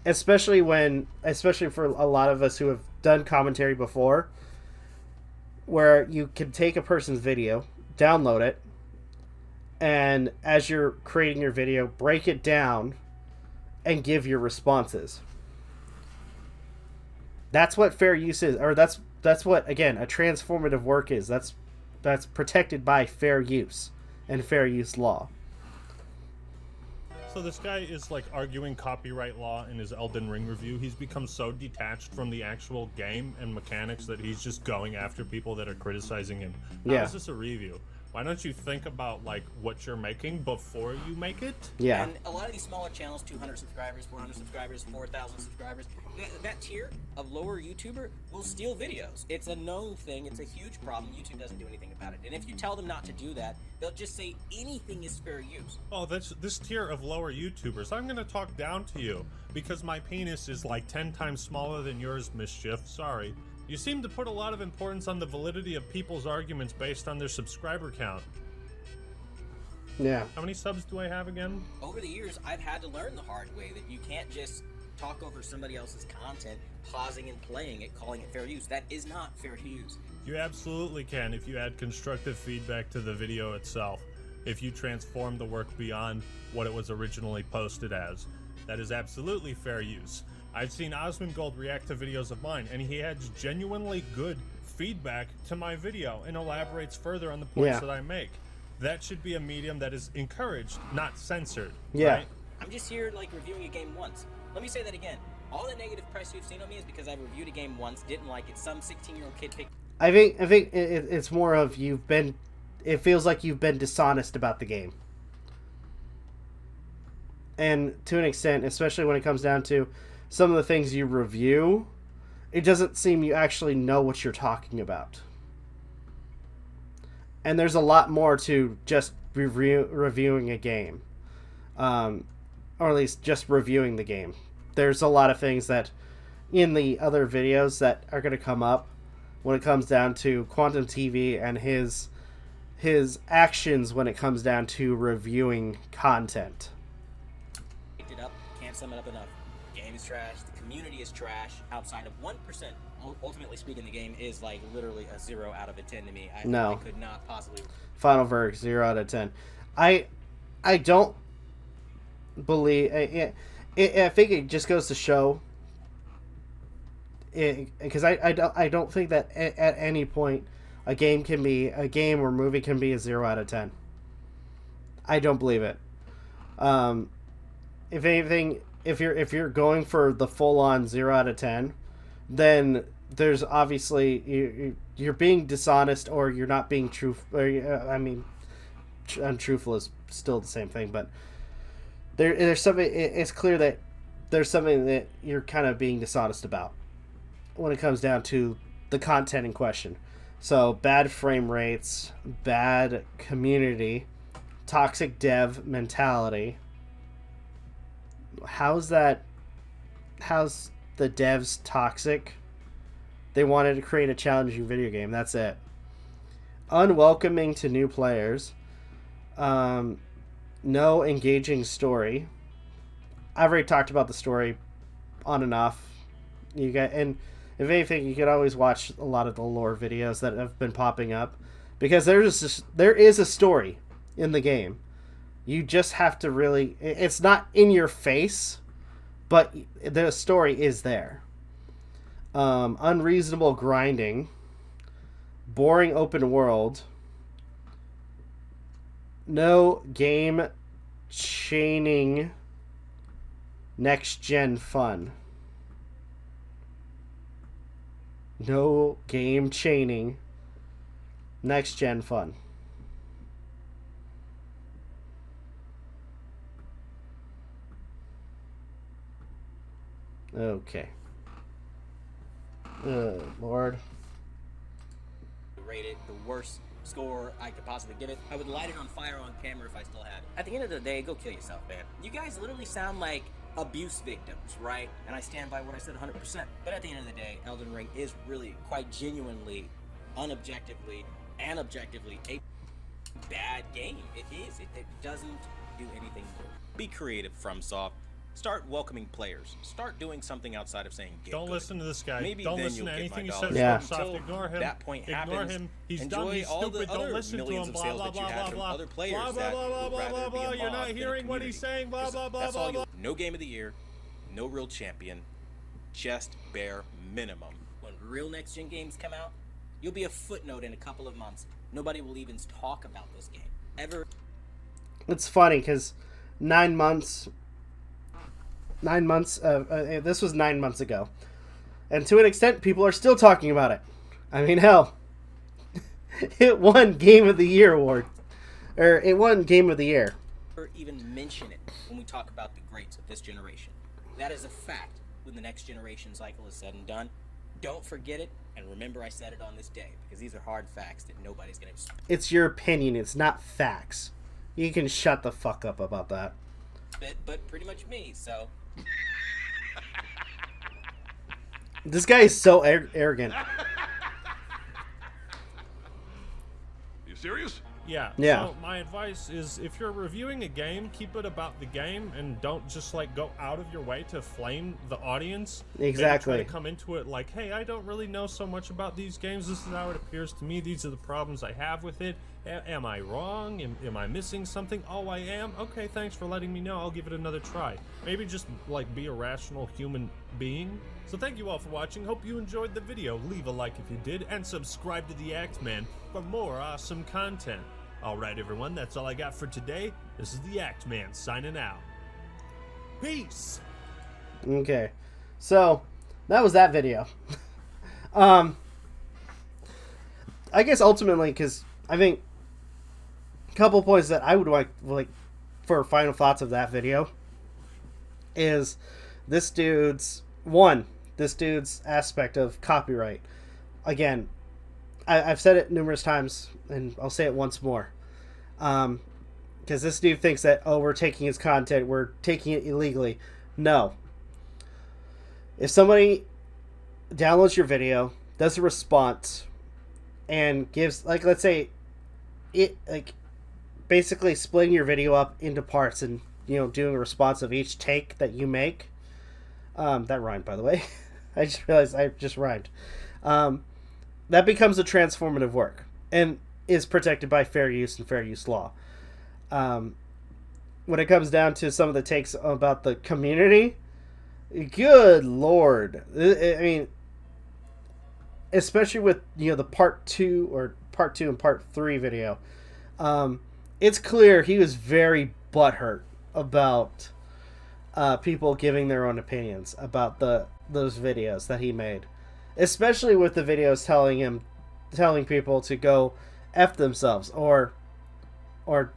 Especially for a lot of us who have done commentary before, where you can take a person's video, download it, and as you're creating your video, break it down and give your responses. That's what fair use is, or that's what, again, a transformative work is. That's protected by fair use and fair use law. So this guy is like arguing copyright law in his Elden Ring review. He's become so detached from the actual game and mechanics that he's just going after people that are criticizing him. How is this a review? Why don't you think about like what you're making before you make it? Yeah. And a lot of these smaller channels, 200 subscribers, 400 subscribers, 4,000 subscribers, that tier of lower YouTuber will steal videos. It's a known thing. It's a huge problem. YouTube doesn't do anything about it. And if you tell them not to do that, they'll just say anything is fair use. Oh, that's this tier of lower YouTubers. I'm gonna talk down to you because my penis is like 10 times smaller than yours, Mischief. Sorry. You seem to put a lot of importance on the validity of people's arguments based on their subscriber count. Yeah. How many subs do I have again? Over the years, I've had to learn the hard way that you can't just talk over somebody else's content, pausing and playing it, calling it fair use. That is not fair use. You absolutely can if you add constructive feedback to the video itself. If you transform the work beyond what it was originally posted as. That is absolutely fair use. I've seen Osmongold react to videos of mine, and he has genuinely good feedback to my video and elaborates further on the points that I make. That should be a medium that is encouraged, not censored. Yeah. Right? I'm just here, like, reviewing a game once. Let me say that again. All the negative press you've seen on me is because I reviewed a game once, didn't like it, some 16-year-old kid picked... I think it's more of it feels like you've been dishonest about the game. And to an extent, especially when it comes down to some of the things you review, it doesn't seem you actually know what you're talking about. And there's a lot more to just reviewing a game. Or at least just reviewing the game. There's a lot of things that in the other videos that are going to come up when it comes down to Quantum TV and his actions when it comes down to reviewing content. Picked it up, Can't sum it up enough. The game is trash. The community is trash. Outside of 1%, ultimately speaking, the game is like literally a 0 out of a 10 to me. I could not possibly. Final verdict, 0 out of 10. I don't believe. I think it just goes to show. Because I don't think that at any point a game or movie can be a 0 out of 10. I don't believe it. If anything, if you're going for the full on 0 out of 10, then there's obviously you're being dishonest, or you're not being truthful. I mean, untruthful is still the same thing, but there's something. It's clear that there's something that you're kind of being dishonest about when it comes down to the content in question. So bad frame rates, bad community, toxic dev mentality. How's the devs toxic? They wanted to create a challenging video game. That's it. Unwelcoming to new players. No engaging story. I've already talked about the story on and off. And if anything, you could always watch a lot of the lore videos that have been popping up, because there is a story in the game. You just have to really. It's not in your face, but the story is there. Unreasonable grinding. Boring open world. No game chaining next gen fun. No game chaining next gen fun. Okay. Lord. Rated the worst score I could possibly give it. I would light it on fire on camera if I still had it. At the end of the day, go kill yourself, man. You guys literally sound like abuse victims, right? And I stand by what I said 100%. But at the end of the day, Elden Ring is really quite genuinely, unobjectively, and objectively a bad game. It is. It doesn't do anything good. Be creative, FromSoft. Start welcoming players. Start doing something outside of saying get Don't good. listen to this guy. Maybe don't then listen you'll to get my anything he dollars. says. FromSoft. Ignore him. That point Ignore happens. him. He's Enjoy dumb. He's all stupid. the Don't other listen to millions him. of Blah sales blah that you blah had blah from blah. other players Blah blah that blah blah would blah rather blah be blah. a You're mob not than a hearing what he's community. saying. Blah blah blah That's blah all blah. no game of the year, no real champion, just bare minimum. When real next gen games come out, you'll be a footnote in a couple of months. Nobody will even talk about this game ever. It's funny because 9 months. 9 months. This was 9 months ago, and to an extent, people are still talking about it. I mean, hell, it won Game of the Year award, or it won Game of the Year. Or even mention it when we talk about the greats of this generation. That is a fact. When the next generation cycle is said and done, don't forget it, and remember I said it on this day, because these are hard facts that nobody's gonna. It's your opinion. It's not facts. You can shut the fuck up about that. But pretty much me. So. This guy is so arrogant. You serious? Yeah. Yeah. So my advice is, if you're reviewing a game, keep it about the game, and don't just like go out of your way to flame the audience. Exactly. Maybe try to come into it like, hey, I don't really know so much about these games. This is how it appears to me. These are the problems I have with it. Am I wrong? Am I missing something? Oh, I am? Okay, thanks for letting me know. I'll give it another try. Maybe just, like, be a rational human being. So thank you all for watching. Hope you enjoyed the video. Leave a like if you did, and subscribe to The Act Man for more awesome content. Alright, everyone, that's all I got for today. This is The Act Man signing out. Peace! Okay. So, that was that video. I guess ultimately, because I think a couple points that I would like for final thoughts of that video is this dude's aspect of copyright. Again, I've said it numerous times, and I'll say it once more. Because this dude thinks that, oh, we're taking his content, we're taking it illegally. No. If somebody downloads your video, does a response, and gives, like, let's say, it, like, basically splitting your video up into parts and doing a response of each take that you make. That rhymed, by the way. I just realized I just rhymed. That becomes a transformative work and is protected by fair use and fair use law. When it comes down to some of the takes about the community, good Lord. I mean, especially with, the part 2 and part 3 video, it's clear he was very butthurt about people giving their own opinions about those videos that he made, especially with the videos telling people to go F themselves or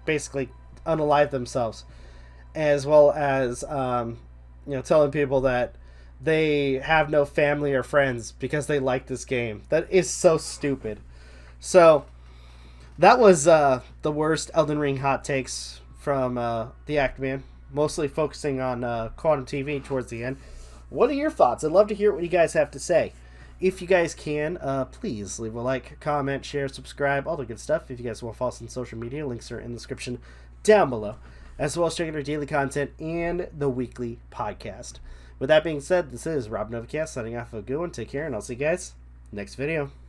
basically unalive themselves, as well as telling people that they have no family or friends because they like this game. That is so stupid. So that was the worst Elden Ring hot takes from the Act Man, mostly focusing on Quantum TV towards the end. What are your thoughts? I'd love to hear what you guys have to say. If you guys can, please leave a like, comment, share, subscribe, all the good stuff. If you guys want to follow us on social media, links are in the description down below, as well as checking our daily content and the weekly podcast. With that being said, this is Rob Novakast signing off. A good one. Take care, and I'll see you guys next video.